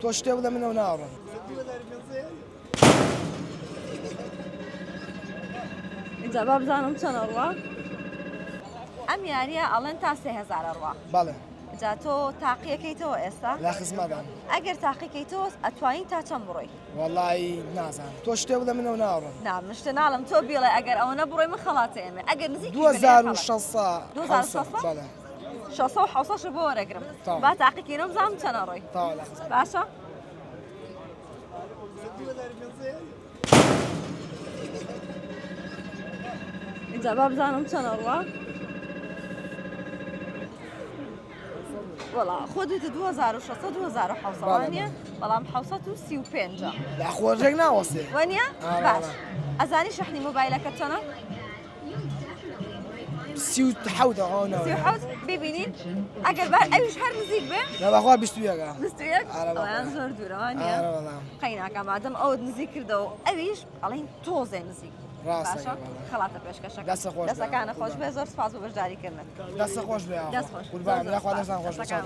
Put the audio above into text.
تۆ شتێ بڵێ منەوە ناڕۆم. اینجا با بزانم چەند ڕوا؟ ئەم یاریە ئەڵێن تا 3000 ڕوا. بەڵێ جا تۆ تاقیەکەیتەوە ئێستا؟ لە خزمەتان. ئەگەر تاقیکەیتەوە ئەتوانین تا چەند بڕۆی؟ وەڵی نازانم. تۆ شتێ بڵێ منەوە ناڕۆم. نا من شتە ناڵم تۆ بیڵێ ئەگەر ئەوە نەبڕۆی من خەڵاتە ئێمە. ئەگەر نزیکی 2600 بەڵێ 600 بۆ وەرەگرم. تاوە. با تاقیکەینەوە بزانم چەند ڕۆی. تاوە لە خزمەت. باشە؟ اینجا با بزانم چەند ڕوا؟ وەڵا خۆ دوێتە 2600 2700 وانییە؟ بەڵام 735 لە خۆرجێک ناوەستێ. وانییە؟ آره، باش. آره. ئەزانی شەحنی مۆبایلەکە چەندە؟ 37 37 ببینین ئەگەر بار ئەویش هەر نزیک بێ لە بەخوا 21 21 آره، بابا. ئەویان زۆر دوورە وانییە؟ آره، بەڵام. قەیناکە مادەم ئەوت نزیک کردەوە ئەویش ئەڵێن تۆزێ نزیک. ڕاستە، باشە؟ بەڵام. خەڵاتە پێشکەشەکە. دەستە خۆش بێ. دەستەکانە خۆش بێ زۆر سپاس بۆ بەشداریکردن. دەستە خۆش بێ. دەست خۆش. قوربان زۆر لەخوا سپاس. دەستان خۆش بێ. دەستەکان